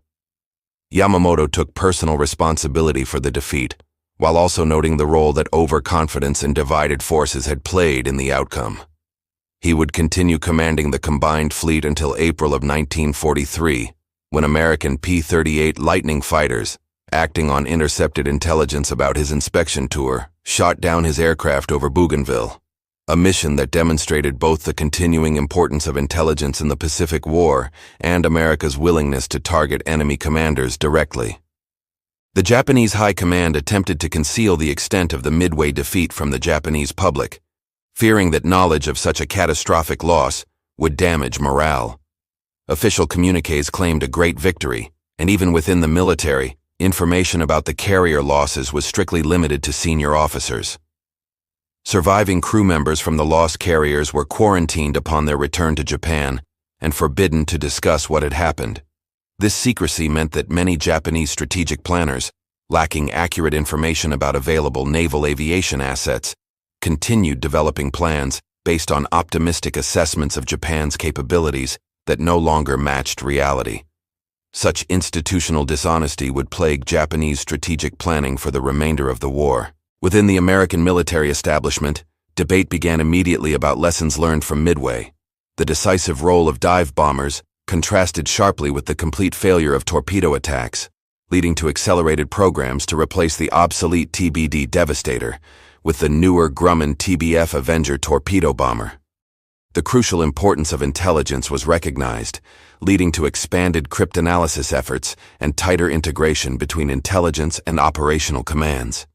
Yamamoto took personal responsibility for the defeat, while also noting the role that overconfidence and divided forces had played in the outcome. He would continue commanding the combined fleet until April of 1943, when American P-38 Lightning fighters, acting on intercepted intelligence about his inspection tour, shot down his aircraft over Bougainville, a mission that demonstrated both the continuing importance of intelligence in the Pacific War and America's willingness to target enemy commanders directly. The Japanese High Command attempted to conceal the extent of the Midway defeat from the Japanese public, fearing that knowledge of such a catastrophic loss would damage morale. Official communiques claimed a great victory, and even within the military, information about the carrier losses was strictly limited to senior officers. Surviving crew members from the lost carriers were quarantined upon their return to Japan and forbidden to discuss what had happened. This secrecy meant that many Japanese strategic planners, lacking accurate information about available naval aviation assets, continued developing plans based on optimistic assessments of Japan's capabilities that no longer matched reality. Such institutional dishonesty would plague Japanese strategic planning for the remainder of the war. Within the American military establishment, debate began immediately about lessons learned from Midway. The decisive role of dive bombers contrasted sharply with the complete failure of torpedo attacks, leading to accelerated programs to replace the obsolete TBD Devastator with the newer Grumman TBF Avenger torpedo bomber. The crucial importance of intelligence was recognized, leading to expanded cryptanalysis efforts and tighter integration between intelligence and operational commands.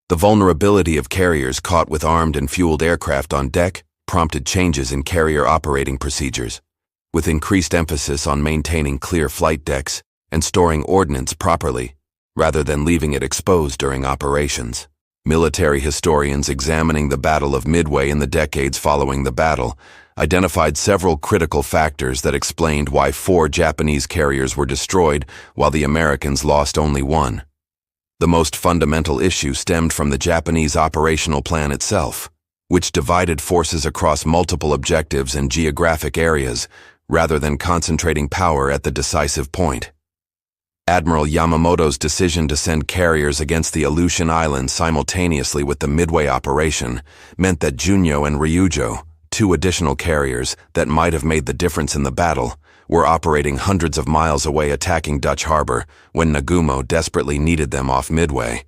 The vulnerability of carriers caught with armed and fueled aircraft on deck prompted changes in carrier operating procedures, with increased emphasis on maintaining clear flight decks and storing ordnance properly, rather than leaving it exposed during operations. Military historians examining the Battle of Midway in the decades following the battle identified several critical factors that explained why 4 Japanese carriers were destroyed while the Americans lost only 1. The most fundamental issue stemmed from the Japanese operational plan itself, which divided forces across multiple objectives and geographic areas rather than concentrating power at the decisive point. Admiral Yamamoto's decision to send carriers against the Aleutian Islands simultaneously with the Midway operation meant that Junyo and Ryujo, 2 additional carriers that might have made the difference in the battle were operating hundreds of miles away attacking Dutch harbor when Nagumo desperately needed them off Midway.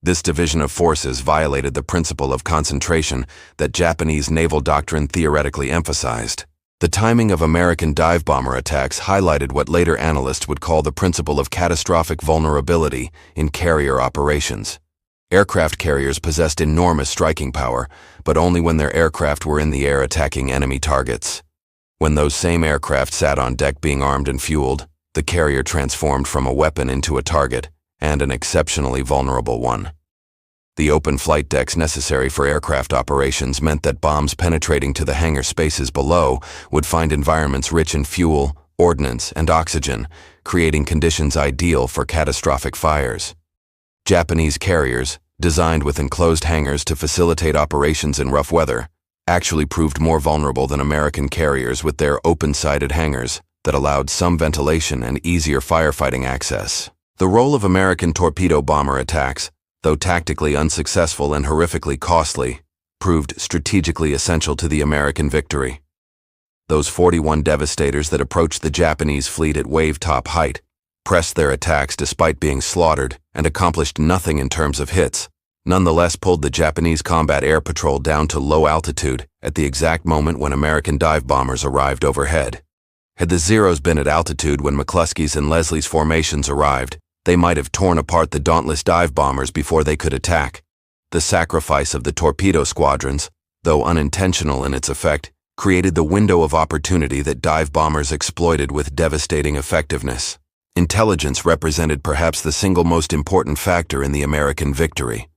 This division of forces violated the principle of concentration that Japanese naval doctrine theoretically emphasized. The timing of American dive bomber attacks highlighted what later analysts would call the principle of catastrophic vulnerability in carrier operations. Aircraft carriers possessed enormous striking power, but only when their aircraft were in the air attacking enemy targets. When those same aircraft sat on deck being armed and fueled, the carrier transformed from a weapon into a target, and an exceptionally vulnerable one. The open flight decks necessary for aircraft operations meant that bombs penetrating to the hangar spaces below would find environments rich in fuel, ordnance, and oxygen, creating conditions ideal for catastrophic fires. Japanese carriers, designed with enclosed hangars to facilitate operations in rough weather, actually proved more vulnerable than American carriers with their open-sided hangars that allowed some ventilation and easier firefighting access. The role of American torpedo bomber attacks, though tactically unsuccessful and horrifically costly, proved strategically essential to the American victory. Those 41 devastators that approached the Japanese fleet at wave-top height pressed their attacks despite being slaughtered and accomplished nothing in terms of hits, nonetheless pulled the Japanese combat air patrol down to low altitude at the exact moment when American dive bombers arrived overhead. Had the Zeros been at altitude when McCluskey's and Leslie's formations arrived, they might have torn apart the dauntless dive bombers before they could attack. The sacrifice of the torpedo squadrons, though unintentional in its effect, created the window of opportunity that dive bombers exploited with devastating effectiveness. Intelligence represented perhaps the single most important factor in the American victory.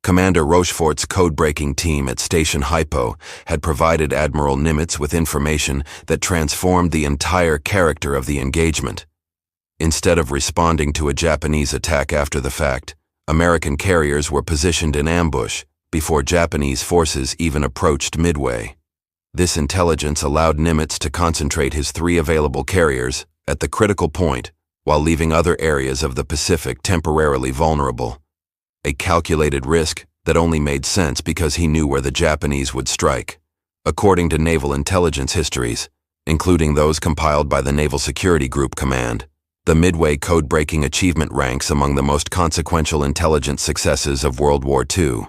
Commander Rochefort's code-breaking team at Station Hypo had provided Admiral Nimitz with information that transformed the entire character of the engagement. Instead of responding to a Japanese attack after the fact, American carriers were positioned in ambush before Japanese forces even approached Midway. This intelligence allowed Nimitz to concentrate his 3 available carriers at the critical point while leaving other areas of the Pacific temporarily vulnerable. A calculated risk that only made sense because he knew where the Japanese would strike. According to naval intelligence histories, including those compiled by the Naval Security Group Command, the Midway code-breaking achievement ranks among the most consequential intelligence successes of World War II.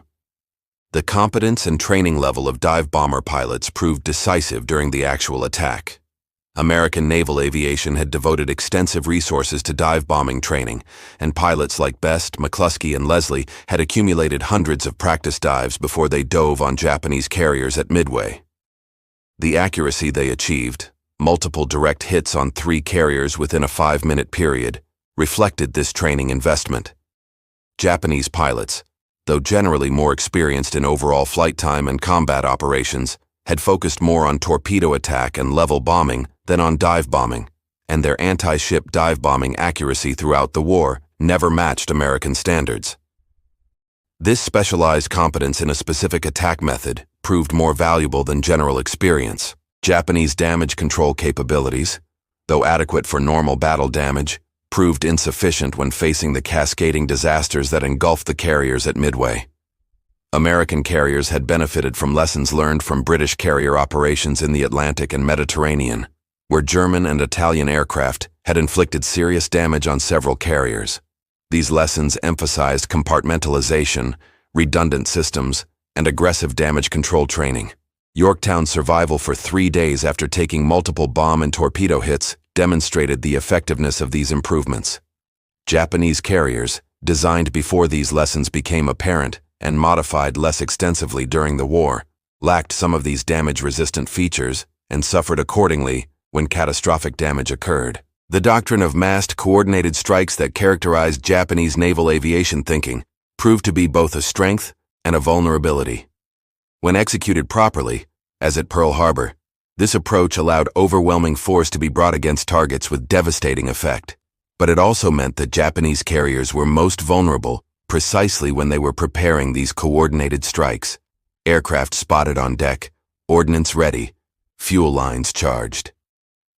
The competence and training level of dive bomber pilots proved decisive during the actual attack. American naval aviation had devoted extensive resources to dive bombing training, and pilots like Best, McCluskey, and Leslie had accumulated hundreds of practice dives before they dove on Japanese carriers at Midway. The accuracy they achieved, multiple direct hits on 3 carriers within a 5-minute period, reflected this training investment. Japanese pilots, though generally more experienced in overall flight time and combat operations, had focused more on torpedo attack and level bombing than on dive bombing, and their anti-ship dive bombing accuracy throughout the war never matched American standards. This specialized competence in a specific attack method proved more valuable than general experience. Japanese damage control capabilities, though adequate for normal battle damage, proved insufficient when facing the cascading disasters that engulfed the carriers at Midway. American carriers had benefited from lessons learned from British carrier operations in the Atlantic and Mediterranean, where German and Italian aircraft had inflicted serious damage on several carriers. These lessons emphasized compartmentalization, redundant systems, and aggressive damage control training. Yorktown's survival for 3 days after taking multiple bomb and torpedo hits demonstrated the effectiveness of these improvements. Japanese carriers, designed before these lessons became apparent and modified less extensively during the war, lacked some of these damage-resistant features and suffered accordingly when catastrophic damage occurred. The doctrine of massed coordinated strikes that characterized Japanese naval aviation thinking proved to be both a strength and a vulnerability. When executed properly, as at Pearl Harbor, this approach allowed overwhelming force to be brought against targets with devastating effect. But it also meant that Japanese carriers were most vulnerable precisely when they were preparing these coordinated strikes. Aircraft spotted on deck, ordnance ready, fuel lines charged.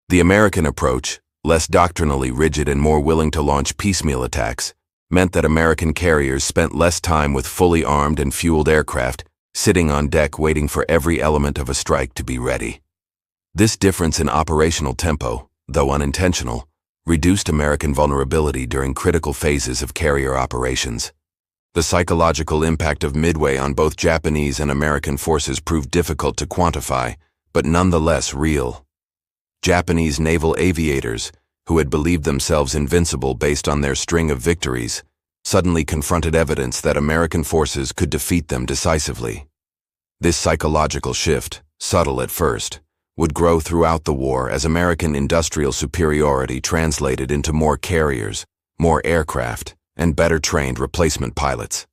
The American approach, less doctrinally rigid and more willing to launch piecemeal attacks, meant that American carriers spent less time with fully armed and fueled aircraft sitting on deck waiting for every element of a strike to be ready. This difference in operational tempo, though unintentional, reduced American vulnerability during critical phases of carrier operations. The psychological impact of Midway on both Japanese and American forces proved difficult to quantify, but nonetheless real. Japanese naval aviators, who had believed themselves invincible based on their string of victories, suddenly confronted evidence that American forces could defeat them decisively. This psychological shift, subtle at first, would grow throughout the war as American industrial superiority translated into more carriers, more aircraft, and better-trained replacement pilots.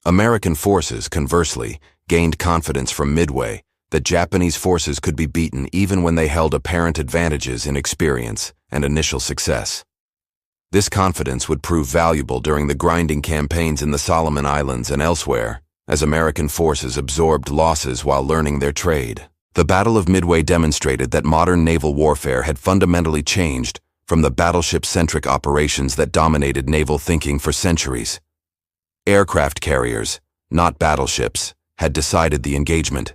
American forces, conversely, gained confidence from Midway that Japanese forces could be beaten even when they held apparent advantages in experience and initial success. This confidence would prove valuable during the grinding campaigns in the Solomon Islands and elsewhere, as American forces absorbed losses while learning their trade. The Battle of Midway demonstrated that modern naval warfare had fundamentally changed from the battleship-centric operations that dominated naval thinking for centuries. Aircraft carriers, not battleships, had decided the engagement.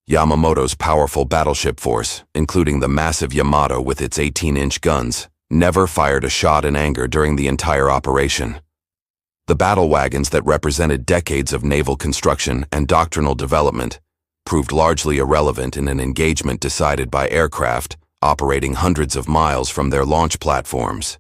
Yamamoto's powerful battleship force, including the massive Yamato with its 18-inch guns, never fired a shot in anger during the entire operation. The battle wagons that represented decades of naval construction and doctrinal development proved largely irrelevant in an engagement decided by aircraft operating hundreds of miles from their launch platforms.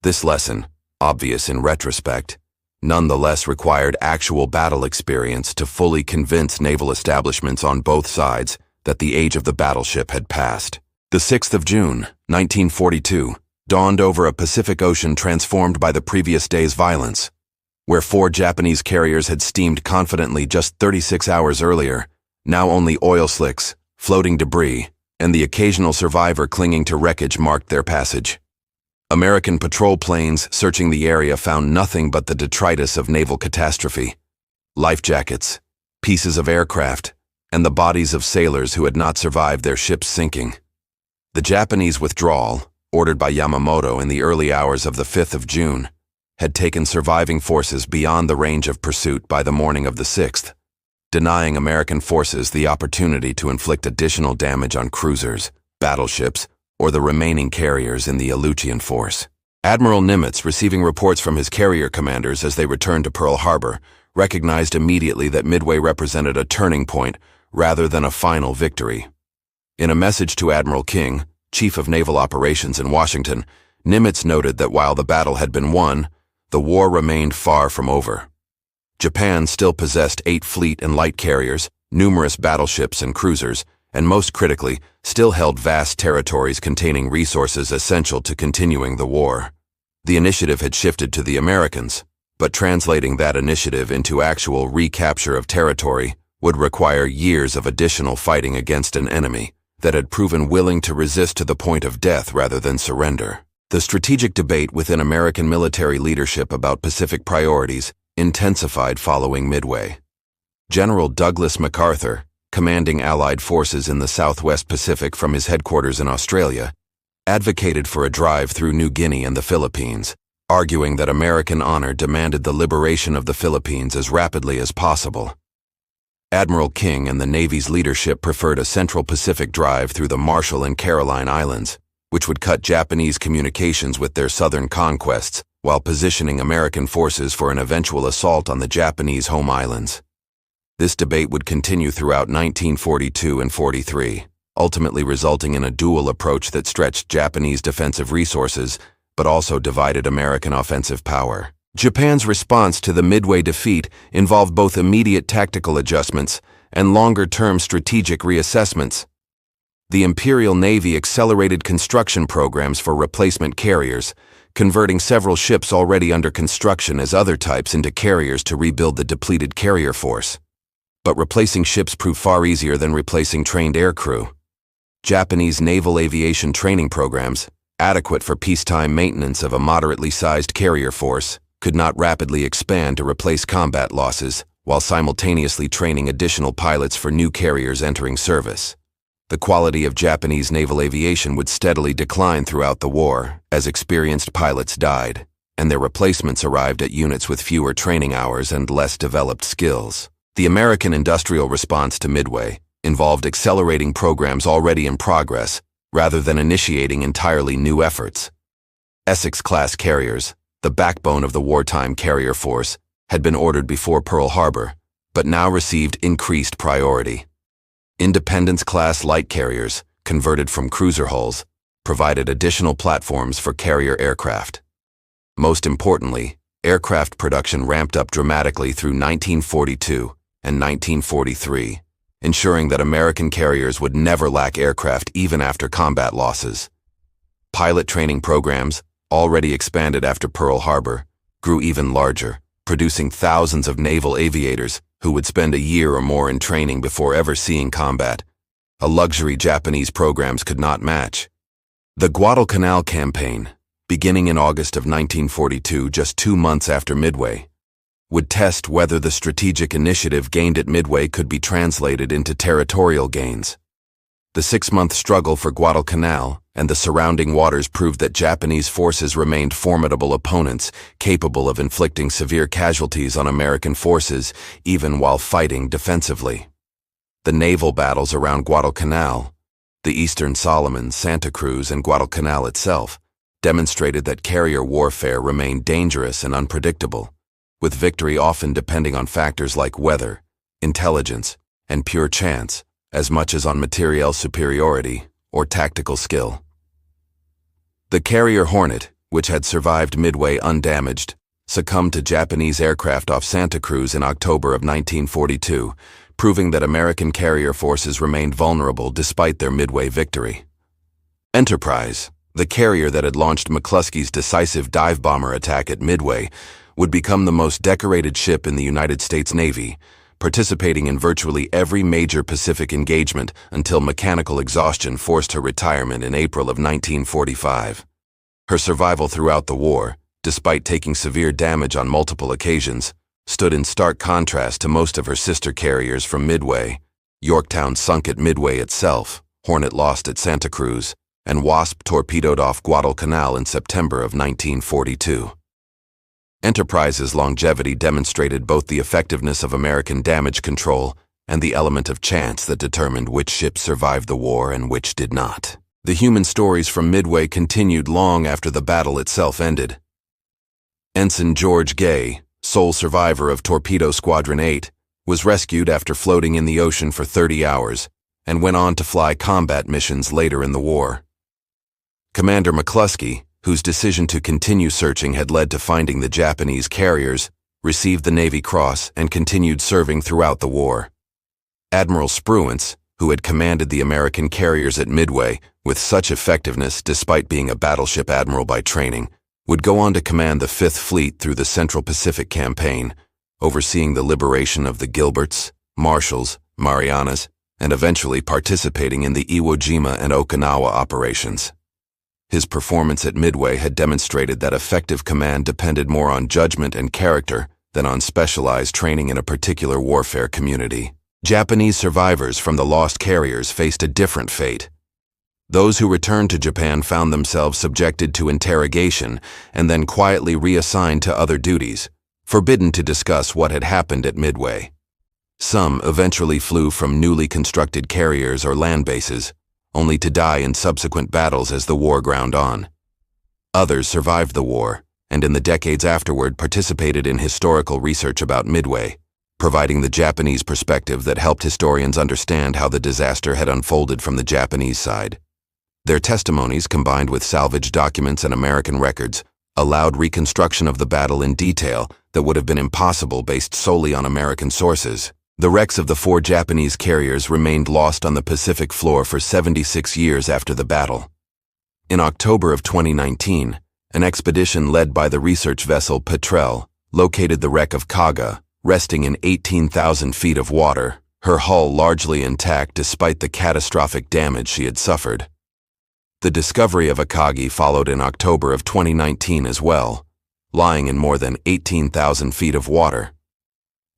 This lesson, obvious in retrospect, nonetheless required actual battle experience to fully convince naval establishments on both sides that the age of the battleship had passed. The 6th of June, 1942, dawned over a Pacific Ocean transformed by the previous day's violence. Where 4 Japanese carriers had steamed confidently just 36 hours earlier, now only oil slicks, floating debris, and the occasional survivor clinging to wreckage marked their passage. American patrol planes searching the area found nothing but the detritus of naval catastrophe: life jackets, pieces of aircraft, and the bodies of sailors who had not survived their ships sinking. The Japanese withdrawal, ordered by Yamamoto in the early hours of the 5th of June, had taken surviving forces beyond the range of pursuit by the morning of the 6th, denying American forces the opportunity to inflict additional damage on cruisers, battleships, or the remaining carriers in the Aleutian force. Admiral Nimitz, receiving reports from his carrier commanders as they returned to Pearl Harbor, recognized immediately that Midway represented a turning point rather than a final victory. In a message to Admiral King, Chief of Naval Operations in Washington, Nimitz noted that while the battle had been won, the war remained far from over. Japan still possessed 8 fleet and light carriers, numerous battleships and cruisers, and most critically, still held vast territories containing resources essential to continuing the war. The initiative had shifted to the Americans, but translating that initiative into actual recapture of territory would require years of additional fighting against an enemy that had proven willing to resist to the point of death rather than surrender. The strategic debate within American military leadership about Pacific priorities intensified following Midway. General Douglas MacArthur, commanding Allied forces in the Southwest Pacific from his headquarters in Australia, advocated for a drive through New Guinea and the Philippines, arguing that American honor demanded the liberation of the Philippines as rapidly as possible. Admiral King and the Navy's leadership preferred a Central Pacific drive through the Marshall and Caroline Islands, which would cut Japanese communications with their southern conquests while positioning American forces for an eventual assault on the Japanese home islands. This debate would continue throughout 1942 and 43, ultimately resulting in a dual approach that stretched Japanese defensive resources but also divided American offensive power. Japan's response to the Midway defeat involved both immediate tactical adjustments and longer-term strategic reassessments. The Imperial Navy accelerated construction programs for replacement carriers, converting several ships already under construction as other types into carriers to rebuild the depleted carrier force. But replacing ships proved far easier than replacing trained aircrew. Japanese naval aviation training programs, adequate for peacetime maintenance of a moderately sized carrier force, could not rapidly expand to replace combat losses while simultaneously training additional pilots for new carriers entering service. The quality of Japanese naval aviation would steadily decline throughout the war as experienced pilots died, and their replacements arrived at units with fewer training hours and less developed skills. The American industrial response to Midway involved accelerating programs already in progress rather than initiating entirely new efforts. Essex-class carriers, the backbone of the wartime carrier force, had been ordered before Pearl Harbor, but now received increased priority. Independence-class light carriers, converted from cruiser hulls, provided additional platforms for carrier aircraft. Most importantly, aircraft production ramped up dramatically through 1942 and 1943, ensuring that American carriers would never lack aircraft even after combat losses. Pilot training programs, already expanded after Pearl Harbor, grew even larger, producing thousands of naval aviators who would spend a year or more in training before ever seeing combat, a luxury Japanese programs could not match. The Guadalcanal campaign, beginning in August of 1942, just 2 months after Midway, would test whether the strategic initiative gained at Midway could be translated into territorial gains. The 6-month struggle for Guadalcanal and the surrounding waters proved that Japanese forces remained formidable opponents, capable of inflicting severe casualties on American forces, even while fighting defensively. The naval battles around Guadalcanal, the Eastern Solomons, Santa Cruz, and Guadalcanal itself, demonstrated that carrier warfare remained dangerous and unpredictable, with victory often depending on factors like weather, intelligence, and pure chance, as much as on materiel superiority or tactical skill. The carrier Hornet, which had survived Midway undamaged, succumbed to Japanese aircraft off Santa Cruz in October of 1942, proving that American carrier forces remained vulnerable despite their Midway victory. Enterprise, the carrier that had launched McCluskey's decisive dive bomber attack at Midway, would become the most decorated ship in the United States Navy, participating in virtually every major Pacific engagement until mechanical exhaustion forced her retirement in April of 1945. Her survival throughout the war, despite taking severe damage on multiple occasions, stood in stark contrast to most of her sister carriers from Midway. Yorktown sunk at Midway itself, Hornet lost at Santa Cruz, and Wasp torpedoed off Guadalcanal in September of 1942. Enterprise's longevity demonstrated both the effectiveness of American damage control and the element of chance that determined which ships survived the war and which did not. The human stories from Midway continued long after the battle itself ended. Ensign George Gay, sole survivor of Torpedo Squadron 8, was rescued after floating in the ocean for 30 hours and went on to fly combat missions later in the war. Commander McCluskey, whose decision to continue searching had led to finding the Japanese carriers, received the Navy Cross and continued serving throughout the war. Admiral Spruance, who had commanded the American carriers at Midway with such effectiveness despite being a battleship admiral by training, would go on to command the Fifth Fleet through the Central Pacific Campaign, overseeing the liberation of the Gilberts, Marshalls, Marianas, and eventually participating in the Iwo Jima and Okinawa operations. His performance at Midway had demonstrated that effective command depended more on judgment and character than on specialized training in a particular warfare community. Japanese survivors from the lost carriers faced a different fate. Those who returned to Japan found themselves subjected to interrogation and then quietly reassigned to other duties, forbidden to discuss what had happened at Midway. Some eventually flew from newly constructed carriers or land bases, only to die in subsequent battles as the war ground on. Others survived the war, and in the decades afterward participated in historical research about Midway, providing the Japanese perspective that helped historians understand how the disaster had unfolded from the Japanese side. Their testimonies, combined with salvaged documents and American records, allowed reconstruction of the battle in detail that would have been impossible based solely on American sources. The wrecks of the 4 Japanese carriers remained lost on the Pacific floor for 76 years after the battle. In October of 2019, an expedition led by the research vessel Petrel located the wreck of Kaga, resting in 18,000 feet of water, her hull largely intact despite the catastrophic damage she had suffered. The discovery of Akagi followed in October of 2019 as well, lying in more than 18,000 feet of water.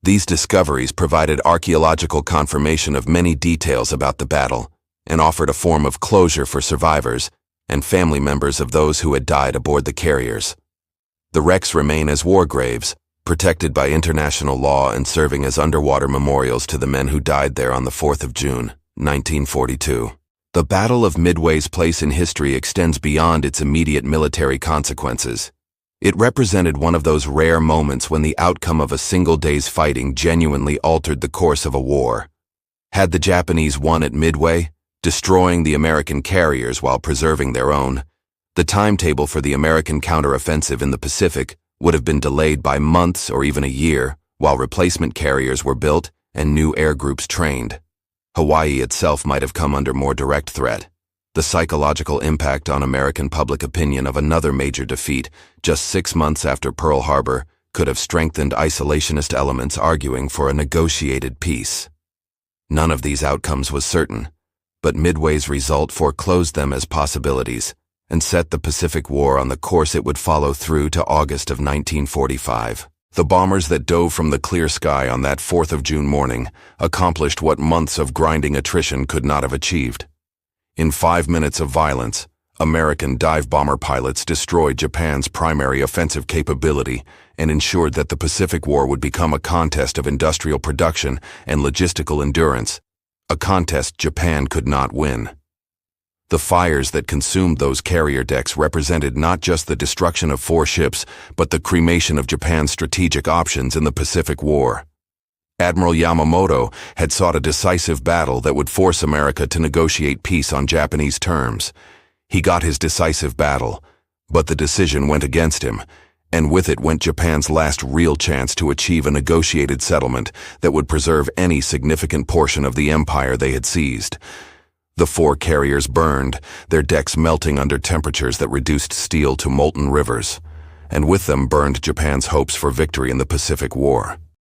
These discoveries provided archaeological confirmation of many details about the battle and offered a form of closure for survivors and family members of those who had died aboard the carriers. The wrecks remain as war graves, protected by international law and serving as underwater memorials to the men who died there on the 4th of June, 1942. The Battle of Midway's place in history extends beyond its immediate military consequences. It represented one of those rare moments when the outcome of a single day's fighting genuinely altered the course of a war. Had the Japanese won at Midway, destroying the American carriers while preserving their own, the timetable for the American counteroffensive in the Pacific would have been delayed by months or even a year, while replacement carriers were built and new air groups trained. Hawaii itself might have come under more direct threat. The psychological impact on American public opinion of another major defeat, just 6 months after Pearl Harbor, could have strengthened isolationist elements arguing for a negotiated peace. None of these outcomes was certain, but Midway's result foreclosed them as possibilities and set the Pacific War on the course it would follow through to August of 1945. The bombers that dove from the clear sky on that 4th of June morning accomplished what months of grinding attrition could not have achieved. In 5 minutes of violence, American dive bomber pilots destroyed Japan's primary offensive capability and ensured that the Pacific War would become a contest of industrial production and logistical endurance, a contest Japan could not win. The fires that consumed those carrier decks represented not just the destruction of 4 ships, but the cremation of Japan's strategic options in the Pacific War. Admiral Yamamoto had sought a decisive battle that would force America to negotiate peace on Japanese terms. He got his decisive battle, but the decision went against him, and with it went Japan's last real chance to achieve a negotiated settlement that would preserve any significant portion of the empire they had seized. The 4 carriers burned, their decks melting under temperatures that reduced steel to molten rivers, and with them burned Japan's hopes for victory in the Pacific War.